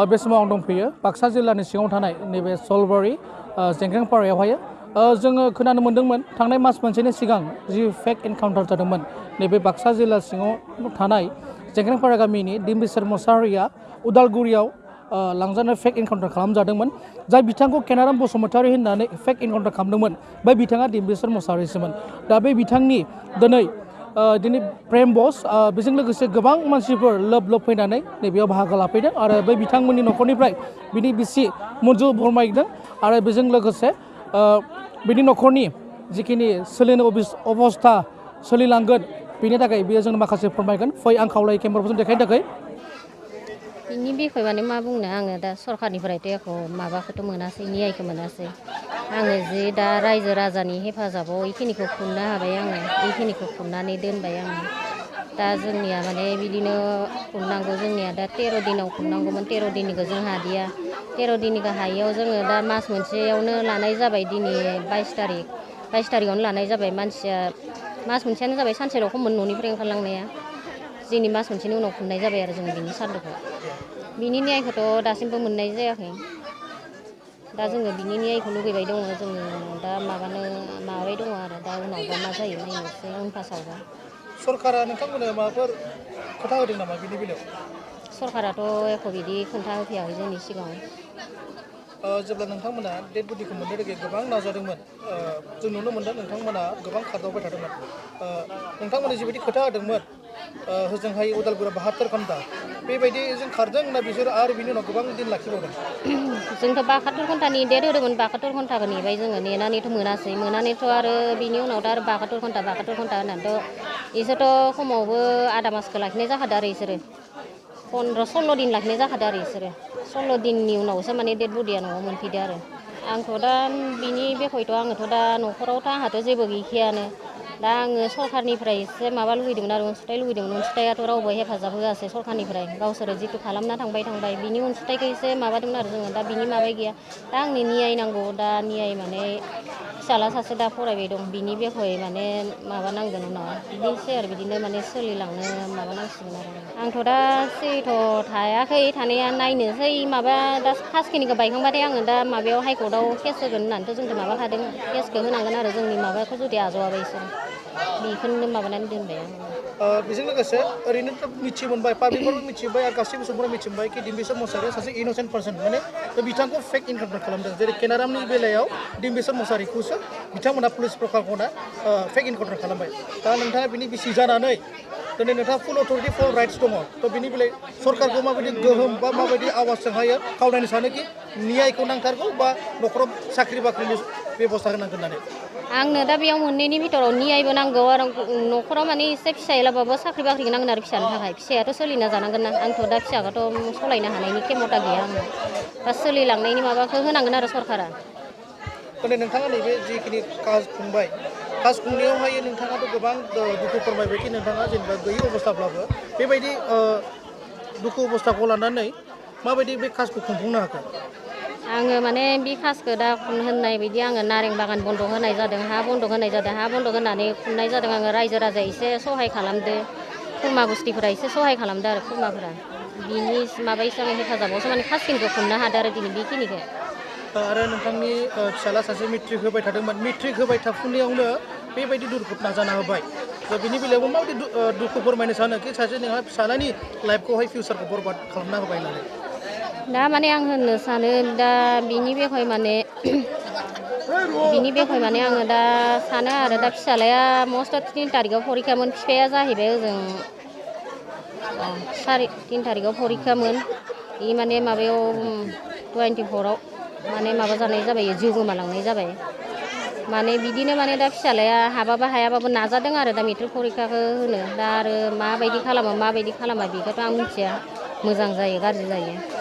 बे समाव आं दंफैयो बाक्सा जिल्लानि सिङाव थानाय नैबे सलबारि जेंख्रेंपारायावहाय जोङो खोनानो मोन्दोंमोन थांनाय मास मोनसेनि सिगां जि फेक एनकाउन्टार जादोंमोन नैबे बाक्सा जिल्ला सिङाव थानाय जेंख्रेंपारा गामिनि डिम्बिसार मुसाहारिया उदालगुरियाव लांजानाय फेक एनकाउन्टार खालामजादोंमोन जाय बिथांखौ केनाराम बसुमतारी होननानै फेक एनकाउन्टार खालामदोंमोन बै बिथाङा डिम्बिसार मुसाहारिसोमोन दा बे बिथांनि दिनै प्रेम बस बेजों लोगोसे गोबां मानसिफोर लोब फैनानै नैबेयाव बाहागो लाफैदों आरो बै बिथांमोननि न'खरनिफ्राय बिनि बिसि मन्जु फोरमायदों आरो बेजों लोगोसे बिनि न'खरनि जिखिनि सोलिनो अबस्था सोलिलांगोन बेनि थाखाय बेयो जोंनो माखासे फोरमायगोन फै आं खावलायो केमेराफोरजों देखायनो थाखाय बिनि बिखय माने मा बुंनो आङो दा सरखारनिफ्रायथ' एख' माबाखौथ' मोनासै न्यायखौ मोनासै आङो जि दा रायजो राजानि हेफाजाबाव बेखिनिखौ खुंनो हाबाय आङो बेखिनिखौ खुंनानै दोनबाय आङो दा जोंनिया माने बिदिनो खुंनांगौ जोंनिया दा 13 दिनाव खुंनांगौमोन 13 दिननिखौ जों हादिया 13 दिननिखौ हायियाव जोङो दा मास मोनसेयावनो लानाय जाबाय दिनै 22 थारिखआवनो लानाय जाबाय मानसिया मास मोनसेयानो जाबाय सानसेल' खममोन न'निफ्राय ओंखारलांनाया जोंनि मास मोनसेनि उनाव खुंनाय जाबाय आरो जों बिनि सानदुखौ बिनि न्यायखौथ' दासिमबो मोननाय जायाखै दा जोङो बिनि न्यायखौ लुगैबाय दङ जोङो दा माबाबाय दङ आरो दा उनावबा मा जायो नायनोसै उनफासावबा सरकारा नोंथांमोननो माबाफोर खोथा होदों नामा बिनि बेलायाव सरकाराथ' एख' बिदि खोन्था होफैयाखै जोंनि सिगाङाव जेब्ला नोंथांमोना डेड बडिखौ मोननो थाखाय गोबां नाजादोंमोन जों नुनो मोन्दों नोंथांमोना गोबां खारदावबाय थादोंमोन नोंथांमोना जिबायदि खोथा होदोंमोन होजोंहाय उदालगुरियाव 72 घन्टा बेबायदि जों खारदों ना बिसोर आरो बिनि उनाव गोबां दिन लाखिबावदों जोंथ' 72 घन्टानि डेट होदोंमोन 72 घन्टाखौ नेबाय जोङो नेनानैथ' मोनानैथ' आरो बिनि उनाव दा आरो 72 घन्टा होननानैथ' इसोरथ' खमावबो आधा मासखौ लाखिनाय जाखादों आरो इसोरो 15-16 दिन लाखिनाय जाखादों आरो इसोरो 16 दिननि उनावसो माने डेड बडिया न'आव मोनफैदो आरो आंथ' दा बिनि बेखयथ' आङोथ' दा न'खरावथ' आंहाथ' जेबो गैखायानो दा आङो सरखारनिफ्राय एसे माबा लुगैदोंमोन आरो अनसुंथाइ लुगैदोंमोन अनसुंथायाथ' रावबो हेफाजाब होआसै सरखारनिफ्राय गावसोरो जिथु खालामना थांबाय बिनि अनसुंथाइखौ एसे माबादोंमोन आरो जोङो दा बिनि माबा गैया दा आंनि न्याय नांगौ दा न्याय माने फिसाला सासे दा फरायबाय दं बिनि बेखय माने माबानांगोन उनाव बिदिनोसै आरो बिदिनो माने सोलिलांनो माबानांसिगोन आरो आंथ' दा सिरिथ' थायाखै थानाया नायनोसै माबा दा फार्स्टखिनिखौ बायखांबाथाय आङो दा माबायाव हाइकर्टआव केस होगोन होननानैथ' जोंखौ माबाखादों केसखौ होनांगोन आरो जोंनि माबाखौ जुदि आजावाबा इसोर बेखौनो माबानानै दोनबाय आं बेजों लोगोसे ओरैनोथ' मिथि मोनबाय पाब्लिकफोरबो मिथिबाय आरो गासैबो सुबुंफोरा मिथिबाय कि डिम्बिसार मुसाहारिया सासे इन'सेन्ट पार्सन माने बिथांखौ फेक एनकाउन्टार खालामदों जेरै केनारामनि बेलायाव डिम्बिसार मुसाहारिखौसो बिथांमोना पुलिस प्रखाखना फेक एनकाउन्टार खालामबाय दा नोंथाङा बिनि बिसि जानानै दिनै नोंथाङा फुल अथरिटि फुल राइट्स दङ थ' बिनि बेलायाव सरकारखौ माबायदि गोहोम बा माबायदि आवाजजोंहायो खावलायनो सानो कि न्यायखौ नांथारगौ बा न'खराव साख्रि बाख्रिनि बेब'स्था होनांगोन होननानै आंनो दा बेयाव मोननैनि बिथोराव न्यायबो नांगौ आरो न'खराव माने एसे फिसायलाबाबो साख्रि बाख्रिखौ नांगोन आरो फिसानि थाखाय फिसायाथ' सोलिना जानांगोन ना आंथ' दा फिसाखौथ' सलायनो हानायनि खेमथा गैया आङो दा सोलिलांनायनि माबाखौ होनांगोन आरो सरकारा दिनै नोंथाङा नैबे जिखिनि कास खुंबाय कास खुंनायावहाय नोंथाङाथ' गोबां दुखु फोरमायबाय कि नोंथाङा जेनेबा गैयि अबस्थाब्लाबो बेबायदि दुखु अबस्थाखौ लानानै माबायदि बे कासखौ खुंफुंनो हाखो आङो माने बे कासखौ दा होननाय बायदि आङो नारें बागान बन्द होनाय जादों हा बन्द होनानै खुंनाय जादों आङो रायजो राजाया एसे सहाय खालामदो खुरमा गुस्थिफोरा एसे सहाय खालामदो आरो खुरमाफोरा बिनि माबायसो आङो हेफाजाबावसो माने कासखिनिखौ खुंनो हादों आरो दिनै बेखिनिखौ आरो नोंथांनि फिसाला सासे मेट्रिक होबाय थादोंमोन मेट्रिक होबाय थाफुनायावनो बेबायदि दुर्घटना जाना होबाय थ' बिनि बेलायावबो माबायदि दुखु फोरमायनो सानो कि सासे नोंहा फिसालानि लाइफखौहाय फिउचारखौ बरबाद खालामना होबाय होननानै दा माने आं होननो सानो दा बिनि बेखय माने आङो दा सानो आरो दा फिसालाया मस्ट 3 थारिखआव फरिखामोन बिफाया जाहैबाय ओजों 3 थारिखआव फरिखामोन बे माने माबायाव 24आव माने माबा जानाय जाबाय जिउ गोमालांनाय जाबाय माने बिदिनो माने दा फिसालाया हाबाबा हायाबाबो नाजादों आरो दा मेट्रिक फरिखाखौ होनो दा आरो माबायदि खालामा बेखौथ' आं मिथिया मोजां जायो गाज्रि जायो